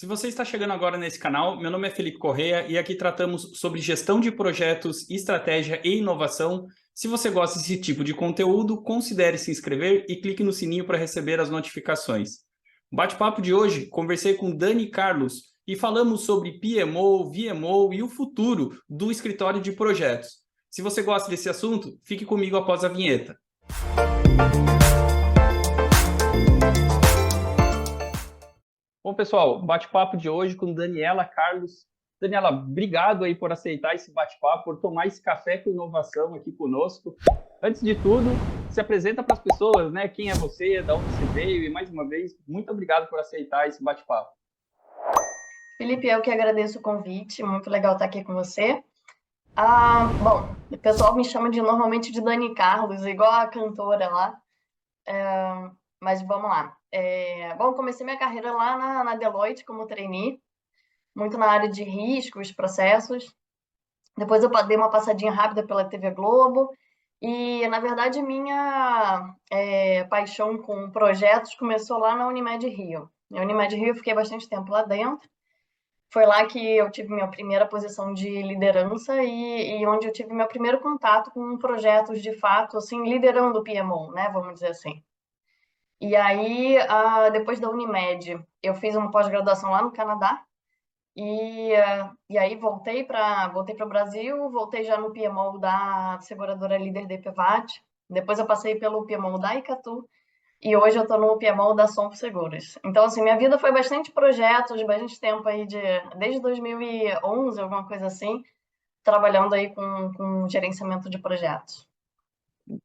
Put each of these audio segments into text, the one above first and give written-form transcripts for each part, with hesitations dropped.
Se você está chegando agora nesse canal, meu nome é Felipe Correia e aqui tratamos sobre gestão de projetos, estratégia e inovação. Se você gosta desse tipo de conteúdo, considere se inscrever e clique no sininho para receber as notificações. No bate-papo de hoje, conversei com Dani Carlos e falamos sobre PMO, VMO e o futuro do escritório de projetos. Se você gosta desse assunto, fique comigo após a vinheta. Bom, pessoal, bate-papo de hoje com Daniela Carlos. Daniela, obrigado aí por aceitar esse bate-papo, por tomar esse café com inovação aqui conosco. Antes de tudo, se apresenta para as pessoas, né? Quem é você, de onde você veio e, mais uma vez, muito obrigado por aceitar esse bate-papo. Felipe, eu que agradeço o convite, muito legal estar aqui com você. Bom, o pessoal me chama normalmente de Dani Carlos, igual a cantora lá, mas vamos lá. Bom, comecei minha carreira lá na Deloitte como trainee, muito na área de riscos, processos. Depois eu dei uma passadinha rápida pela TV Globo e, na verdade, minha paixão com projetos começou lá na Unimed Rio. Na Unimed Rio eu fiquei bastante tempo lá dentro. Foi lá que eu tive minha primeira posição de liderança e onde eu tive meu primeiro contato com projetos de fato, assim, liderando o PMO, né, vamos dizer assim. E aí, depois da Unimed, eu fiz uma pós-graduação lá no Canadá e aí voltei para o Brasil, voltei já no PMO da seguradora líder de Pvat. Depois eu passei pelo PMO da Icatu e hoje eu estou no PMO da Sompo Seguros. Então, assim, minha vida foi bastante projetos, bastante tempo aí, desde 2011, alguma coisa assim, trabalhando aí com gerenciamento de projetos.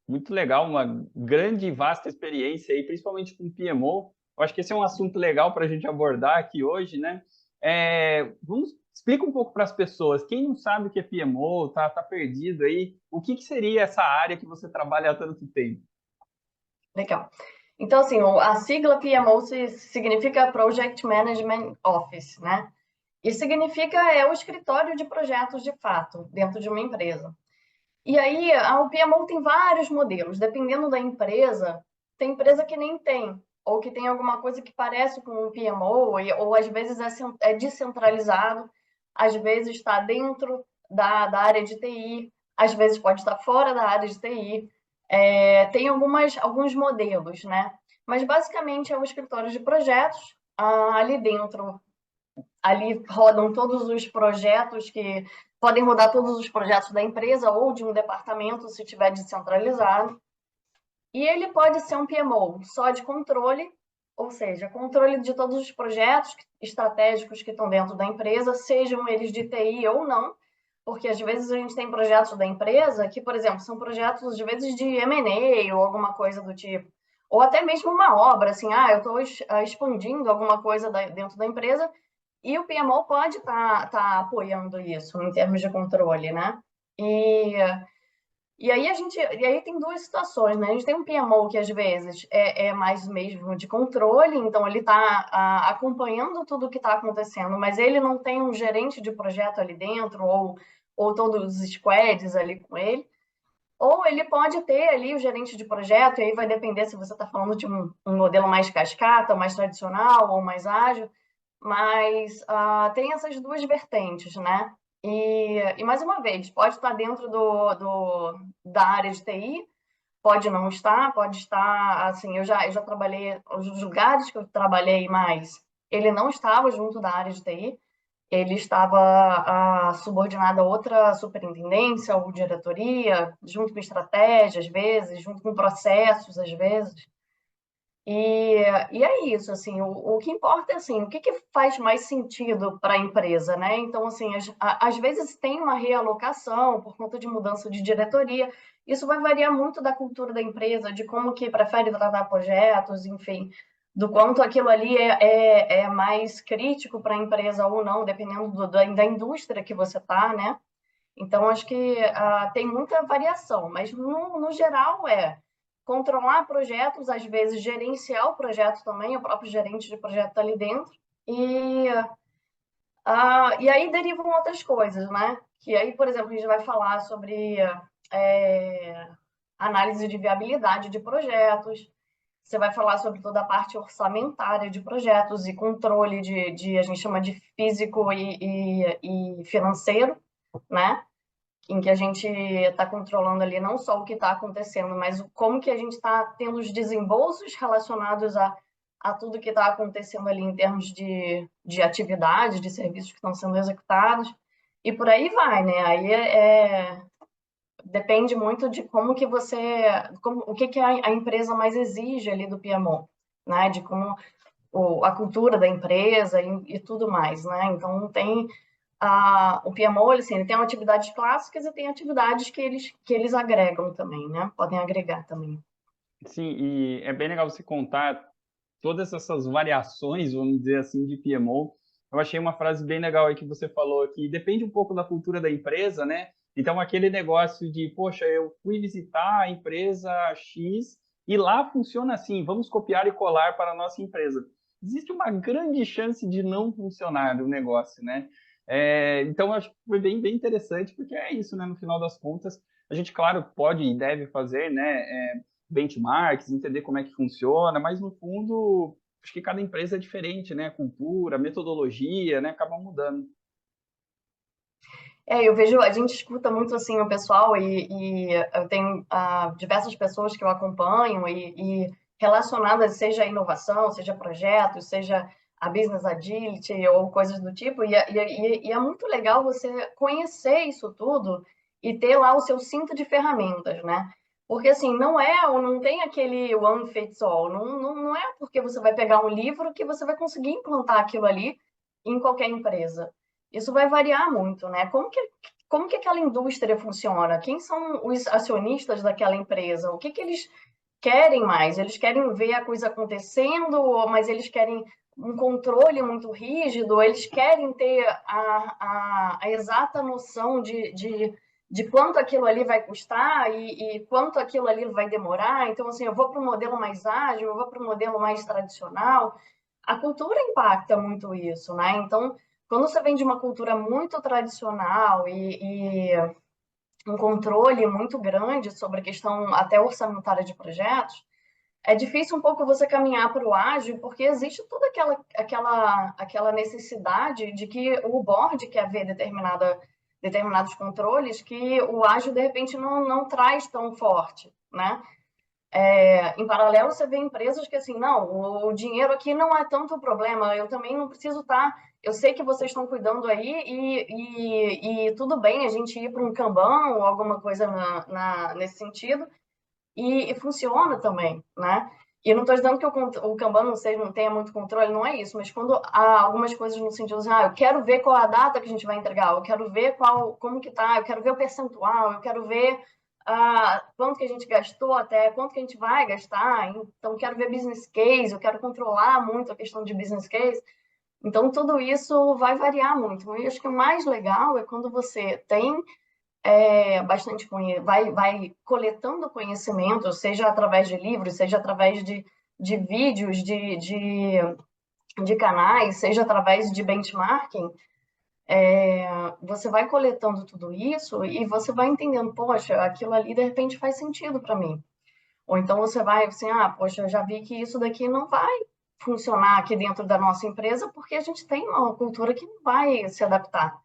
Muito legal, uma grande e vasta experiência aí, principalmente com PMO. Eu acho que esse é um assunto legal para a gente abordar aqui hoje, né? Explica um pouco para as pessoas, quem não sabe o que é PMO, tá perdido aí, o que seria essa área que você trabalha há tanto tempo? Legal. Então, assim, a sigla PMO significa Project Management Office, né? E significa o escritório de projetos de fato, dentro de uma empresa. E aí, o PMO tem vários modelos, dependendo da empresa, tem empresa que nem tem, ou que tem alguma coisa que parece com um PMO, ou às vezes é descentralizado, às vezes está dentro da área de TI, às vezes pode estar fora da área de TI. Tem alguns modelos, né? Mas basicamente é um escritório de projetos, ali dentro ali rodam todos os projetos que podem rodar todos os projetos da empresa ou de um departamento, se tiver descentralizado. E ele pode ser um PMO só de controle, ou seja, controle de todos os projetos estratégicos que estão dentro da empresa, sejam eles de TI ou não, porque às vezes a gente tem projetos da empresa que, por exemplo, são projetos às vezes de M&A ou alguma coisa do tipo, ou até mesmo uma obra, assim, eu estou expandindo alguma coisa dentro da empresa e o PMO pode tá apoiando isso em termos de controle, né? E, e aí tem duas situações, né? A gente tem um PMO que às vezes é mais mesmo de controle, então ele está acompanhando tudo o que está acontecendo, mas ele não tem um gerente de projeto ali dentro ou todos os squads ali com ele. Ou ele pode ter ali o gerente de projeto, e aí vai depender se você está falando de um modelo mais cascata, mais tradicional ou mais ágil, mas tem essas duas vertentes, né? E mais uma vez, pode estar dentro da área de TI, pode não estar, pode estar, assim, eu já trabalhei, os lugares que eu trabalhei mais, ele não estava junto da área de TI, ele estava subordinado a outra superintendência ou diretoria, junto com estratégia, às vezes, junto com processos, às vezes. E é isso, assim, o que importa é, assim, o que faz mais sentido para a empresa, né? Então, assim, às vezes tem uma realocação por conta de mudança de diretoria, isso vai variar muito da cultura da empresa, de como que prefere tratar projetos, enfim, do quanto aquilo ali é mais crítico para a empresa ou não, dependendo da indústria que você está, né? Então, acho que tem muita variação, mas no geral controlar projetos, às vezes gerenciar o projeto também, o próprio gerente de projeto está ali dentro, e, e aí derivam outras coisas, né? Que aí, por exemplo, a gente vai falar sobre análise de viabilidade de projetos, você vai falar sobre toda a parte orçamentária de projetos e controle a gente chama de físico e financeiro, né? Em que a gente está controlando ali não só o que está acontecendo, mas como que a gente está tendo os desembolsos relacionados a tudo que está acontecendo ali em termos de atividades, de serviços que estão sendo executados, e por aí vai, né? Aí depende muito de como que o que que a empresa mais exige ali do PMO, né? De como a cultura da empresa e tudo mais, né? Então tem o PMO, assim, ele tem atividades clássicas e tem atividades que eles agregam também, né? Podem agregar também. Sim, e é bem legal você contar todas essas variações, vamos dizer assim, de PMO. Eu achei uma frase bem legal aí que você falou, que depende um pouco da cultura da empresa, né? Então, aquele negócio de, poxa, eu fui visitar a empresa X e lá funciona assim, vamos copiar e colar para a nossa empresa. Existe uma grande chance de não funcionar o negócio, né? Então, eu acho que foi bem interessante, porque é isso, né? No final das contas, a gente, claro, pode e deve fazer, né? Benchmarks, entender como é que funciona, mas no fundo, acho que cada empresa é diferente, né? A cultura, a metodologia, né? Acaba mudando. Eu vejo, a gente escuta muito assim o pessoal e eu tenho diversas pessoas que eu acompanho e relacionadas, seja a inovação, seja projetos, seja a business agility ou coisas do tipo, e é muito legal você conhecer isso tudo e ter lá o seu cinto de ferramentas, né? Porque assim, não tem aquele one fits all, não é porque você vai pegar um livro que você vai conseguir implantar aquilo ali em qualquer empresa. Isso vai variar muito, né? Como que aquela indústria funciona? Quem são os acionistas daquela empresa? O que que eles querem mais? Eles querem ver a coisa acontecendo, mas eles querem um controle muito rígido, eles querem ter a exata noção de quanto aquilo ali vai custar e quanto aquilo ali vai demorar. Então, assim, eu vou para um modelo mais ágil, eu vou para um modelo mais tradicional. A cultura impacta muito isso, né? Então, quando você vem de uma cultura muito tradicional e um controle muito grande sobre a questão até orçamentária de projetos, é difícil um pouco você caminhar para o ágil, porque existe toda aquela necessidade de que o board quer ver determinados controles que o ágil, de repente, não traz tão forte, né? Em paralelo, você vê empresas que, assim, não, o dinheiro aqui não é tanto o problema, eu também não preciso estar. Eu sei que vocês estão cuidando aí e tudo bem a gente ir para um Kanban ou alguma coisa nesse sentido, e funciona também, né? E eu não estou dizendo que o Kanban não tenha muito controle, não é isso, mas quando há algumas coisas no sentido assim, eu quero ver qual a data que a gente vai entregar, eu quero ver como que tá, eu quero ver o percentual, eu quero ver quanto que a gente gastou até, quanto que a gente vai gastar, então quero ver business case, eu quero controlar muito a questão de business case, então tudo isso vai variar muito. E acho que o mais legal é quando você tem bastante vai coletando conhecimento, seja através de livros, seja através de vídeos, de canais, seja através de benchmarking, você vai coletando tudo isso e você vai entendendo, poxa, aquilo ali de repente faz sentido para mim. Ou então você vai assim, poxa, eu já vi que isso daqui não vai funcionar aqui dentro da nossa empresa porque a gente tem uma cultura que não vai se adaptar.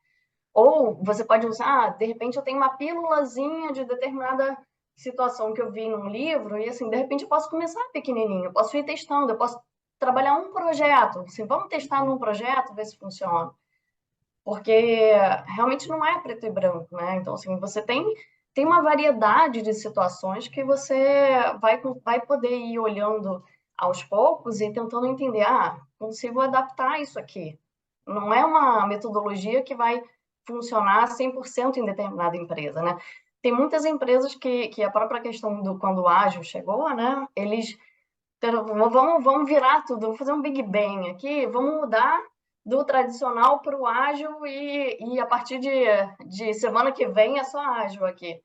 Ou você pode usar, de repente eu tenho uma pílulazinha de determinada situação que eu vi num livro e assim, de repente eu posso começar pequenininho, eu posso ir testando, eu posso trabalhar um projeto, assim, vamos testar num projeto, ver se funciona. Porque realmente não é preto e branco, né? Então, assim, você tem uma variedade de situações que você vai poder ir olhando aos poucos e tentando entender, consigo adaptar isso aqui. Não é uma metodologia que vai funcionar 100% em determinada empresa, né? Tem muitas empresas que a própria questão do quando o ágil chegou, né? Eles vamos virar tudo, vamos fazer um Big Bang aqui, vamos mudar do tradicional para o ágil e a partir de semana que vem é só ágil aqui.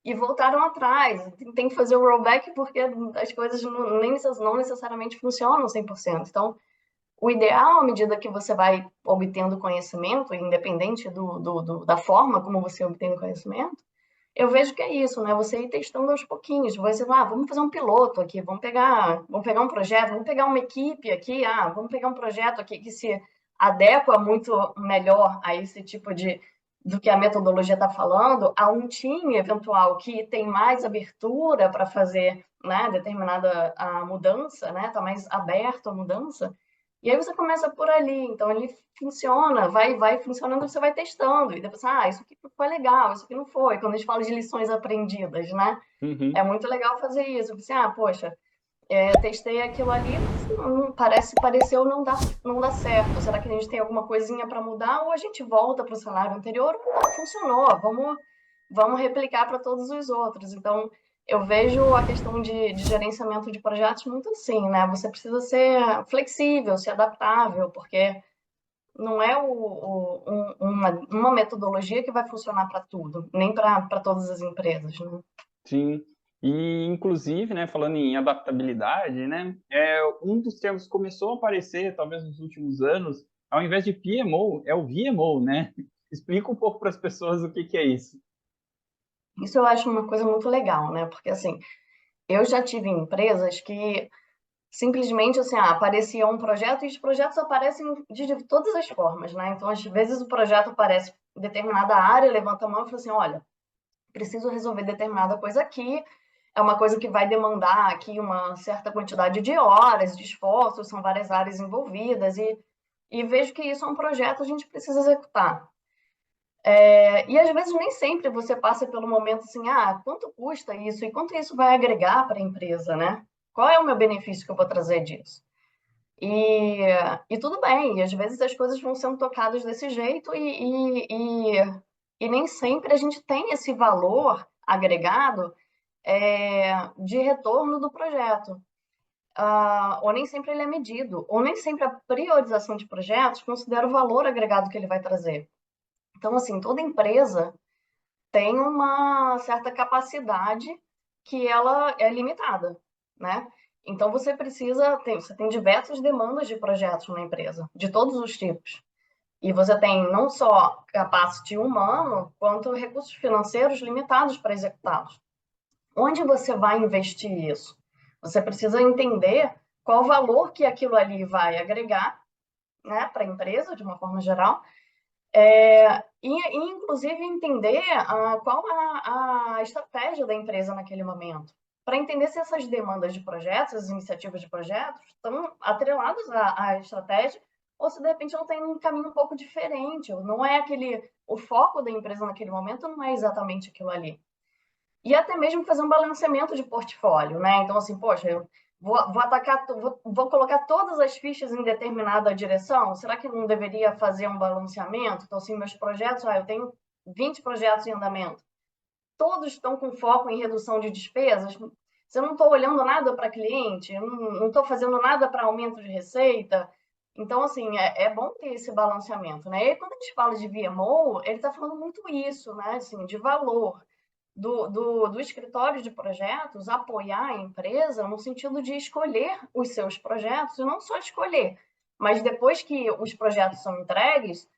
E voltaram atrás, tem que fazer o rollback porque as coisas não necessariamente funcionam 100%. Então, o ideal, à medida que você vai obtendo conhecimento, independente da forma como você obtém o conhecimento, eu vejo que é isso, né? Você ir testando aos pouquinhos. Você, vamos fazer um piloto aqui, vamos pegar um projeto, vamos pegar uma equipe aqui, vamos pegar um projeto aqui que se adequa muito melhor a esse tipo do que a metodologia está falando, a um time eventual que tem mais abertura para fazer, né, determinada a mudança, né? Está mais aberto à mudança. E aí você começa por ali, então ele funciona, vai funcionando, você vai testando, e depois, isso aqui foi legal, isso aqui não foi. Quando a gente fala de lições aprendidas, né? É Uhum. muito legal fazer isso. Você, poxa, testei aquilo ali, mas pareceu não dar certo. Será que a gente tem alguma coisinha para mudar? Ou a gente volta para o cenário anterior? Não, funcionou, vamos replicar para todos os outros. Então, eu vejo a questão de gerenciamento de projetos muito assim, né? Você precisa ser flexível, ser adaptável, porque não é uma metodologia que vai funcionar para tudo, nem para todas as empresas, né? Sim. E, inclusive, né, falando em adaptabilidade, né, um dos termos que começou a aparecer, talvez nos últimos anos, ao invés de PMO, é o VMO, né? Explica um pouco para as pessoas o que que é isso. Isso eu acho uma coisa muito legal, né? Porque, assim, eu já tive empresas que simplesmente, assim, aparecia um projeto e os projetos aparecem de todas as formas, né? Então, às vezes o projeto aparece em determinada área, levanta a mão e fala assim, olha, preciso resolver determinada coisa aqui, é uma coisa que vai demandar aqui uma certa quantidade de horas, de esforço, são várias áreas envolvidas e vejo que isso é um projeto, a gente precisa executar. E às vezes nem sempre você passa pelo momento assim, quanto custa isso e quanto isso vai agregar para a empresa, né? Qual é o meu benefício que eu vou trazer disso? E, e tudo bem, e às vezes as coisas vão sendo tocadas desse jeito e nem sempre a gente tem esse valor agregado de retorno do projeto. Ou nem sempre ele é medido, ou nem sempre a priorização de projetos considera o valor agregado que ele vai trazer. Então, assim, toda empresa tem uma certa capacidade que ela é limitada, né? Então você tem diversas demandas de projetos na empresa, de todos os tipos. E você tem não só capacity humano, quanto recursos financeiros limitados para executá-los. Onde você vai investir isso? Você precisa entender qual o valor que aquilo ali vai agregar, né, para a empresa, de uma forma geral, inclusive entender qual a estratégia da empresa naquele momento, para entender se essas demandas de projetos, as iniciativas de projetos, estão atreladas à estratégia ou se de repente ela tem um caminho um pouco diferente, não é o foco da empresa naquele momento não é exatamente aquilo ali. E até mesmo fazer um balanceamento de portfólio, né? Então, assim, poxa, eu vou colocar todas as fichas em determinada direção? Será que não deveria fazer um balanceamento? Então, assim, meus projetos, eu tenho 20 projetos em andamento. Todos estão com foco em redução de despesas. Se eu não estou olhando nada para cliente, eu não estou fazendo nada para aumento de receita. Então, assim, é bom ter esse balanceamento, né? E quando a gente fala de VMO, ele está falando muito isso, né? Assim, de valor do escritório de projetos apoiar a empresa no sentido de escolher os seus projetos, e não só escolher, mas depois que os projetos são entregues,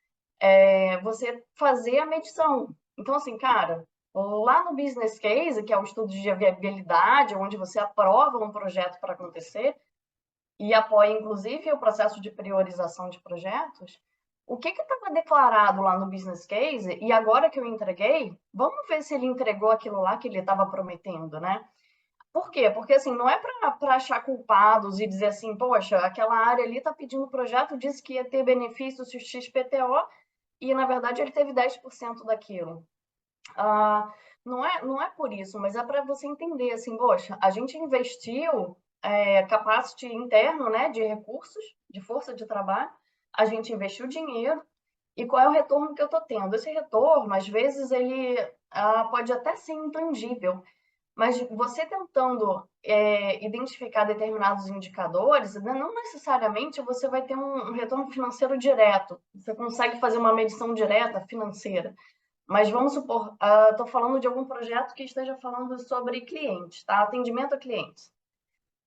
você fazer a medição. Então, assim, cara, lá no Business Case, que é o estudo de viabilidade, onde você aprova um projeto para acontecer, e apoia, inclusive, o processo de priorização de projetos, o que estava declarado lá no business case e agora que eu entreguei, vamos ver se ele entregou aquilo lá que ele estava prometendo, né? Por quê? Porque, assim, não é para achar culpados e dizer assim, poxa, aquela área ali está pedindo projeto, disse que ia ter benefício se o XPTO e, na verdade, ele teve 10% daquilo. Não é por isso, mas é para você entender, assim, poxa, a gente investiu capacity interno, né, de recursos, de força de trabalho, a gente investiu dinheiro, e qual é o retorno que eu estou tendo? Esse retorno, às vezes, ele pode até ser intangível, mas você tentando identificar determinados indicadores, né, não necessariamente você vai ter um retorno financeiro direto, você consegue fazer uma medição direta financeira, mas vamos supor, estou falando de algum projeto que esteja falando sobre clientes, tá? Atendimento a clientes.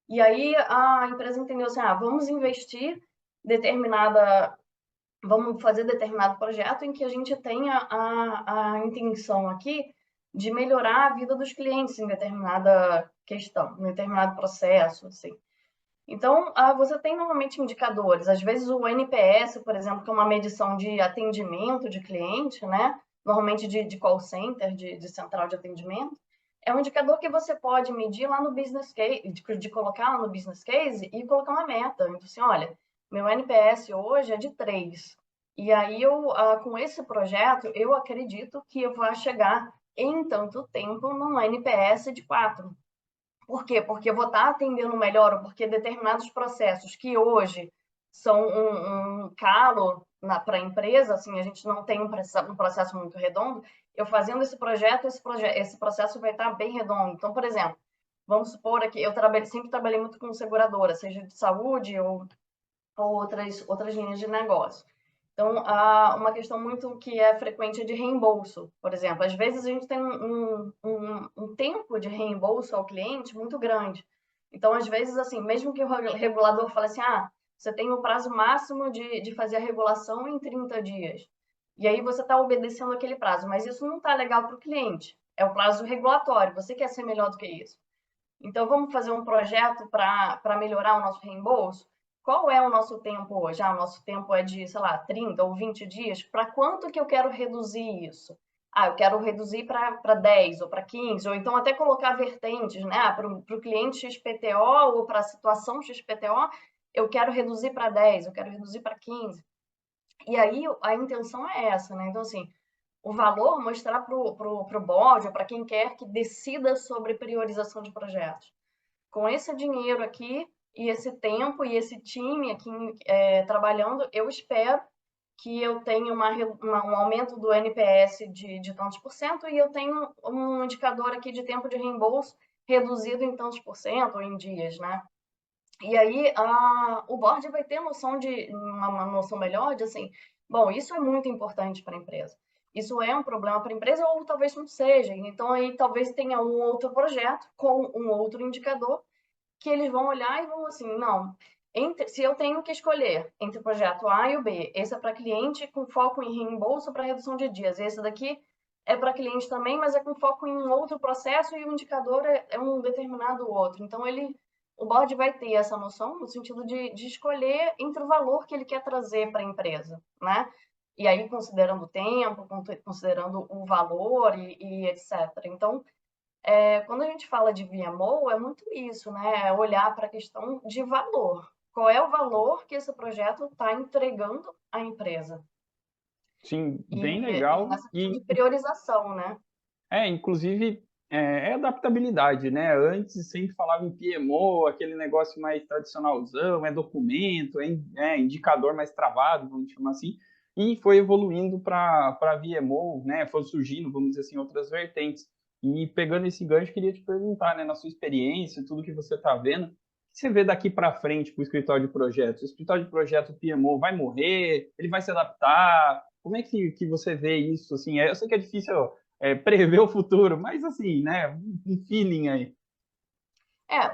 E aí a empresa entendeu assim, vamos fazer determinado projeto em que a gente tenha a intenção aqui de melhorar a vida dos clientes em determinada questão, em determinado processo, assim. Então, você tem normalmente indicadores. Às vezes o NPS, por exemplo, que é uma medição de atendimento de cliente, né? Normalmente de call center, de central de atendimento, é um indicador que você pode medir lá no business case, de colocar lá no business case e colocar uma meta. Então, assim, olha, meu NPS hoje é de 3. E aí, com esse projeto, eu acredito que eu vou chegar em tanto tempo num NPS de 4. Por quê? Porque eu vou estar atendendo melhor, ou porque determinados processos que hoje são um calo para a empresa, assim, a gente não tem um processo muito redondo, eu fazendo esse processo vai estar bem redondo. Então, por exemplo, vamos supor aqui, sempre trabalhei muito com seguradora, seja de saúde ou outras linhas de negócio. Então, uma questão muito que é frequente é de reembolso, por exemplo. Às vezes a gente tem um tempo de reembolso ao cliente muito grande. Então, às vezes, assim, mesmo que o regulador fale assim, você tem o prazo máximo de fazer a regulação em 30 dias. E aí você está obedecendo aquele prazo, mas isso não está legal para o cliente. É o prazo regulatório, você quer ser melhor do que isso. Então, vamos fazer um projeto para melhorar o nosso reembolso? Qual é o nosso tempo hoje? O nosso tempo é de, sei lá, 30 ou 20 dias. Para quanto que eu quero reduzir isso? Eu quero reduzir para 10 ou para 15, ou então até colocar vertentes, né? Para o cliente XPTO ou para a situação XPTO, eu quero reduzir para 10, eu quero reduzir para 15. E aí a intenção é essa, né? Então, assim, o valor mostrar para o board ou para quem quer que decida sobre priorização de projetos. Com esse dinheiro aqui, e esse tempo, e esse time aqui trabalhando, eu espero que eu tenha um aumento do NPS de tantos por cento e eu tenho um indicador aqui de tempo de reembolso reduzido em tantos por cento ou em dias, né? E aí o board vai ter uma noção melhor de assim, bom, isso é muito importante para a empresa. Isso é um problema para a empresa ou talvez não seja. Então aí talvez tenha um outro projeto com um outro indicador que eles vão olhar e vão assim, não, se eu tenho que escolher entre o projeto A e o B, esse é para cliente com foco em reembolso para redução de dias, esse daqui é para cliente também, mas é com foco em um outro processo e o indicador é um determinado outro. Então, o board vai ter essa noção no sentido de escolher entre o valor que ele quer trazer para a empresa, né? E aí, considerando o tempo, considerando o valor e etc. Então, quando a gente fala de VMO, é muito isso, né? É olhar para a questão de valor. Qual é o valor que esse projeto está entregando à empresa? Sim, bem E legal. nessa questão E de priorização, né? inclusive, é adaptabilidade, né? Antes sempre falava em PMO, aquele negócio mais tradicionalzão, é documento, é indicador mais travado, vamos chamar assim, e foi evoluindo para VMO, né? Foi surgindo, vamos dizer assim, outras vertentes. E pegando esse gancho, queria te perguntar, né, na sua experiência, tudo que você está vendo, o que você vê daqui para frente para o escritório de projetos? O escritório de projeto PMO vai morrer? Ele vai se adaptar? Como é que você vê isso? Assim, eu sei que é difícil prever o futuro, mas assim, né? Um feeling aí.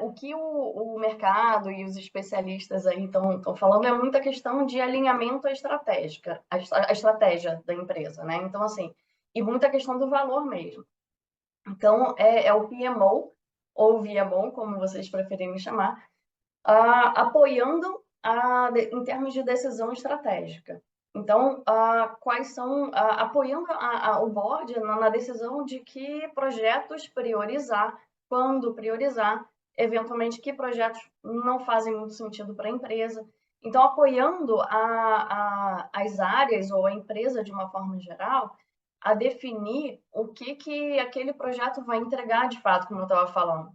O que o mercado e os especialistas aí estão falando é muita questão de alinhamento à estratégica, a estratégia da empresa, né? Então, assim, e muita questão do valor mesmo. Então, é o PMO, ou VMO, como vocês preferirem me chamar, apoiando em termos de decisão estratégica. Então, quais são, apoiando o board na decisão de que projetos priorizar, quando priorizar, eventualmente que projetos não fazem muito sentido para a empresa. Então, apoiando as áreas ou a empresa de uma forma geral a definir o que aquele projeto vai entregar de fato, como eu estava falando.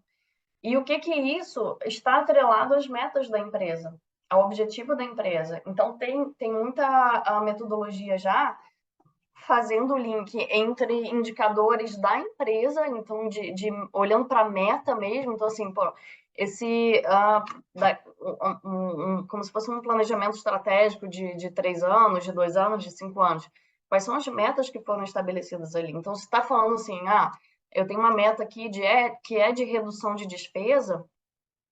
E o que isso está atrelado às metas da empresa, ao objetivo da empresa. Então, tem muita metodologia já fazendo o link entre indicadores da empresa, então, olhando para a meta mesmo. Então, assim, pô, como se fosse um planejamento estratégico de 3 anos, de 2 anos, de 5 anos. Quais são as metas que foram estabelecidas ali? Então, se está falando assim, eu tenho uma meta aqui que é de redução de despesa,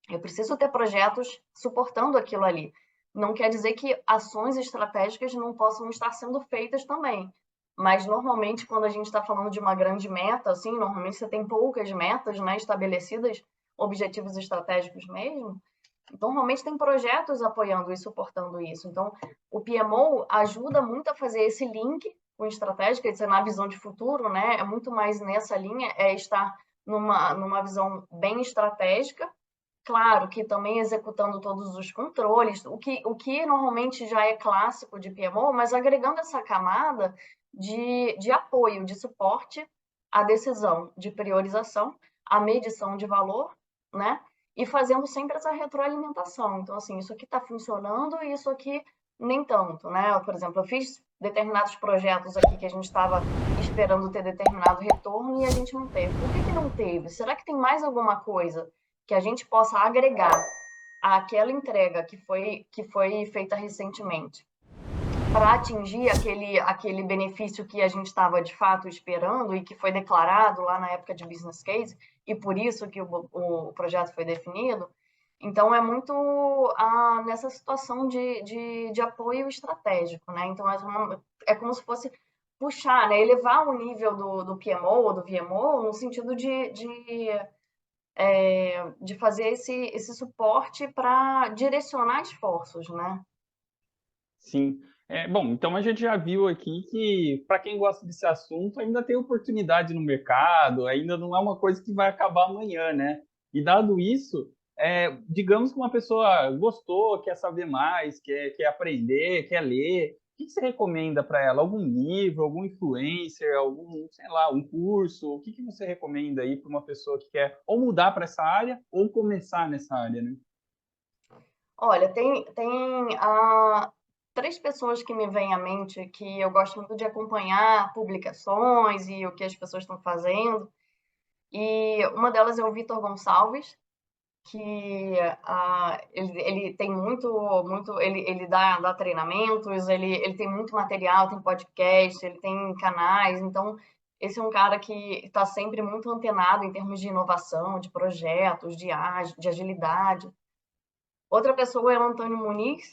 eu preciso ter projetos suportando aquilo ali. Não quer dizer que ações estratégicas não possam estar sendo feitas também, mas normalmente quando a gente está falando de uma grande meta, assim, normalmente você tem poucas metas, né, estabelecidas, objetivos estratégicos mesmo. Normalmente tem projetos apoiando e suportando isso. Então, o PMO ajuda muito a fazer esse link com estratégica, isso é na visão de futuro, né? É muito mais nessa linha, é estar numa visão bem estratégica, claro que também executando todos os controles, o que normalmente já é clássico de PMO, mas agregando essa camada de apoio, de suporte à decisão, de priorização, à medição de valor, né? E fazendo sempre essa retroalimentação. Então, assim, isso aqui está funcionando e isso aqui nem tanto, né? Por exemplo, eu fiz determinados projetos aqui que a gente estava esperando ter determinado retorno e a gente não teve. Por que não teve? Será que tem mais alguma coisa que a gente possa agregar àquela entrega que foi feita recentemente para atingir aquele benefício que a gente estava de fato esperando e que foi declarado lá na época de business case, e por isso que o projeto foi definido. Então, é muito nessa situação de apoio estratégico, né? Então, é como se fosse puxar, né? Elevar o nível do PMO ou do VMO no sentido de fazer esse suporte para direcionar esforços, né? Sim. Bom, então a gente já viu aqui que, para quem gosta desse assunto, ainda tem oportunidade no mercado, ainda não é uma coisa que vai acabar amanhã, né? E dado isso, digamos que uma pessoa gostou, quer saber mais, quer aprender, quer ler, o que você recomenda para ela? Algum livro, algum influencer, algum, sei lá, um curso? O que você recomenda aí para uma pessoa que quer ou mudar para essa área ou começar nessa área, né? Olha, tem três pessoas que me vêm à mente que eu gosto muito de acompanhar publicações e o que as pessoas estão fazendo. E uma delas é o Vitor Gonçalves, que ele tem muito ele dá treinamentos, ele tem muito material, tem podcast, ele tem canais, então esse é um cara que está sempre muito antenado em termos de inovação, de projetos, de agilidade. Outra pessoa é o Antônio Muniz,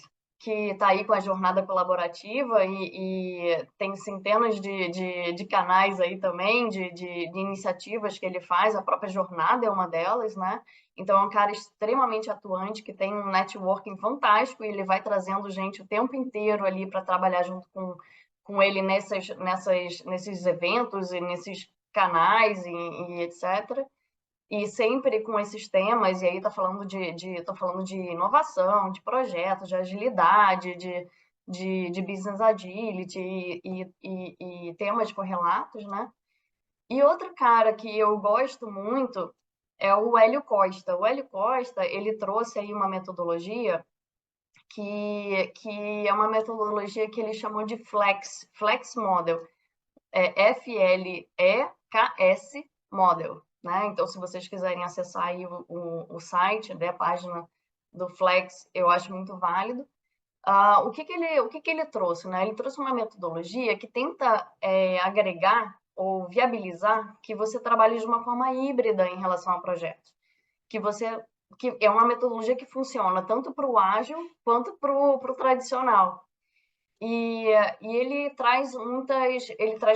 que está aí com a jornada colaborativa e tem centenas de canais aí também, de iniciativas que ele faz, a própria jornada é uma delas, né? Então é um cara extremamente atuante, que tem um networking fantástico e ele vai trazendo gente o tempo inteiro ali para trabalhar junto com ele nesses eventos e nesses canais e etc. E sempre com esses temas, e aí tô falando de inovação, de projetos, de agilidade, de business agility e temas correlatos, né? E outro cara que eu gosto muito é o Hélio Costa. O Hélio Costa, ele trouxe aí uma metodologia que é uma metodologia que ele chamou de Flex Model, FLEKS Model, né? Então, se vocês quiserem acessar aí o site, né, a página do Flex, eu acho muito válido. O que ele trouxe, né? Ele trouxe uma metodologia que tenta agregar ou viabilizar que você trabalhe de uma forma híbrida em relação a projetos. Que é uma metodologia que funciona tanto para o ágil quanto para o tradicional. E ele traz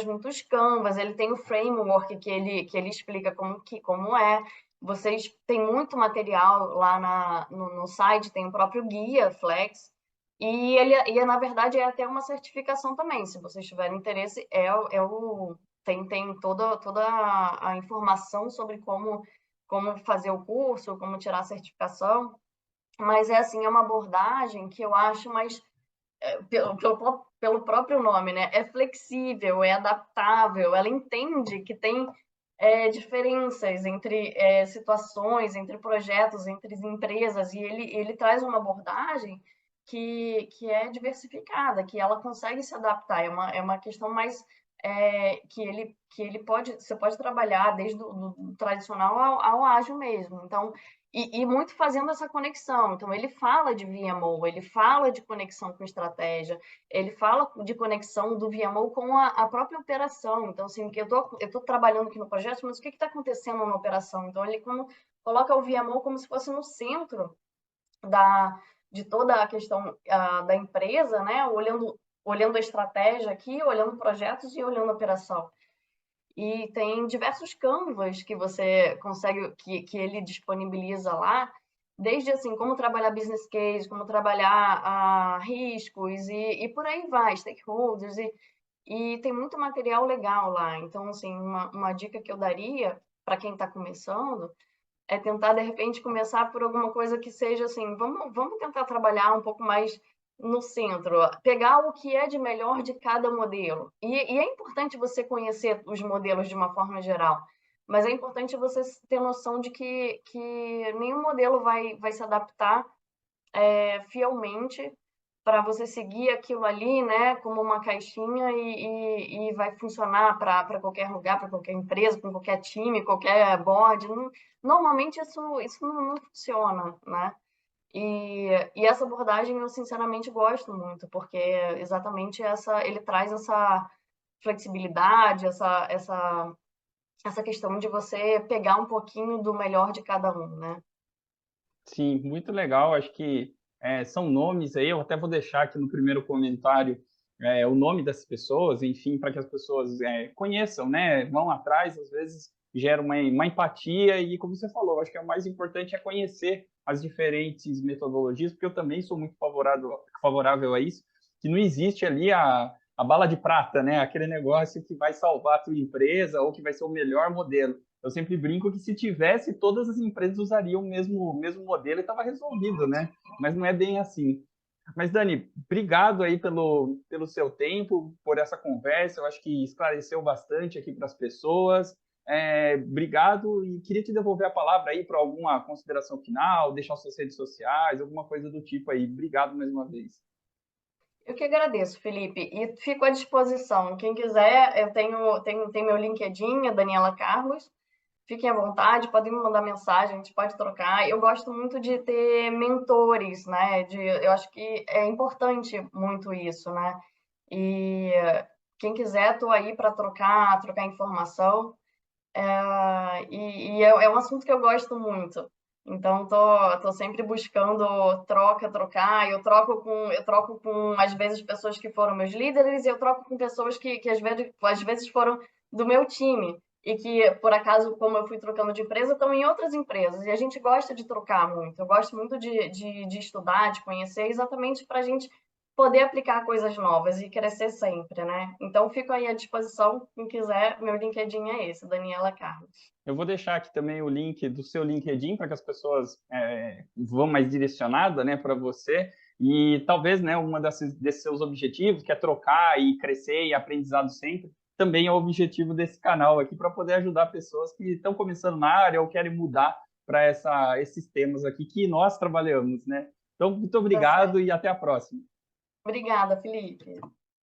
muitos canvas, ele tem o framework que ele explica como é. Vocês têm muito material lá no site, tem o próprio guia Flex, na verdade, é até uma certificação também. Se vocês tiverem interesse, tem toda a informação sobre como fazer o curso, como tirar a certificação. Mas é assim, é uma abordagem que eu acho mais pelo próprio nome, né? É flexível, é adaptável, ela entende que tem diferenças entre situações, entre projetos, entre empresas, e ele traz uma abordagem que é diversificada, que ela consegue se adaptar. É uma questão mais que você pode trabalhar desde do tradicional ao ágil mesmo. Então, e muito fazendo essa conexão. Então, ele fala de VMO, ele fala de conexão com estratégia, ele fala de conexão do VMO com a própria operação. Então, assim, que eu tô trabalhando aqui no projeto, mas o que está acontecendo na operação? Então, ele coloca o VMO como se fosse no centro de toda a questão da empresa, né? Olhando olhando a estratégia aqui, olhando projetos e olhando a operação. E tem diversos canvas que você consegue, que ele disponibiliza lá, desde assim, como trabalhar business case, como trabalhar riscos e por aí vai, stakeholders, e tem muito material legal lá. Então, assim, uma dica que eu daria para quem está começando é tentar, de repente, começar por alguma coisa que seja assim, vamos tentar trabalhar um pouco mais no centro, pegar o que é de melhor de cada modelo. E é importante você conhecer os modelos de uma forma geral, mas é importante você ter noção de que nenhum modelo vai se adaptar fielmente para você seguir aquilo ali, né, como uma caixinha e vai funcionar para qualquer lugar, para qualquer empresa, para qualquer time, qualquer board. Normalmente isso não funciona, né? E essa abordagem eu sinceramente gosto muito, porque exatamente ele traz essa flexibilidade, essa questão de você pegar um pouquinho do melhor de cada um, né? Sim, muito legal. Acho que são nomes aí. Eu até vou deixar aqui no primeiro comentário o nome das pessoas, enfim, para que as pessoas conheçam, né? Vão atrás, às vezes gera uma empatia e, como você falou, acho que o mais importante é conhecer as diferentes metodologias, porque eu também sou muito favorável a isso, que não existe ali a bala de prata, né? Aquele negócio que vai salvar a tua empresa ou que vai ser o melhor modelo. Eu sempre brinco que se tivesse, todas as empresas usariam o mesmo modelo e estava resolvido, né? Mas não é bem assim. Mas, Dani, obrigado aí pelo seu tempo, por essa conversa. Eu acho que esclareceu bastante aqui para as pessoas. Obrigado e queria te devolver a palavra aí para alguma consideração final, deixar suas redes sociais, alguma coisa do tipo aí. Obrigado mais uma vez. Eu que agradeço, Felipe, e fico à disposição. Quem quiser, eu tenho meu LinkedIn, a Daniela Carlos. Fiquem à vontade, podem me mandar mensagem, a gente pode trocar. Eu gosto muito de ter mentores, né? Eu acho que é importante muito isso, né? E quem quiser, estou aí para trocar informação. É um assunto que eu gosto muito. Então, tô sempre buscando trocar. Eu troco com, às vezes, pessoas que foram meus líderes e eu troco com pessoas que às vezes foram do meu time e que, por acaso, como eu fui trocando de empresa, estão em outras empresas. E a gente gosta de trocar muito. Eu gosto muito de estudar, de conhecer, exatamente para a gente poder aplicar coisas novas e crescer sempre, né? Então, fico aí à disposição, quem quiser, meu LinkedIn é esse, Daniela Carlos. Eu vou deixar aqui também o link do seu LinkedIn para que as pessoas vão mais direcionada, né, para você. E talvez, né, desses seus objetivos, que é trocar e crescer e aprendizado sempre, também é o objetivo desse canal aqui para poder ajudar pessoas que estão começando na área ou querem mudar para esses temas aqui que nós trabalhamos, né? Então, muito Tá obrigado certo. e até a próxima. Obrigada, Felipe.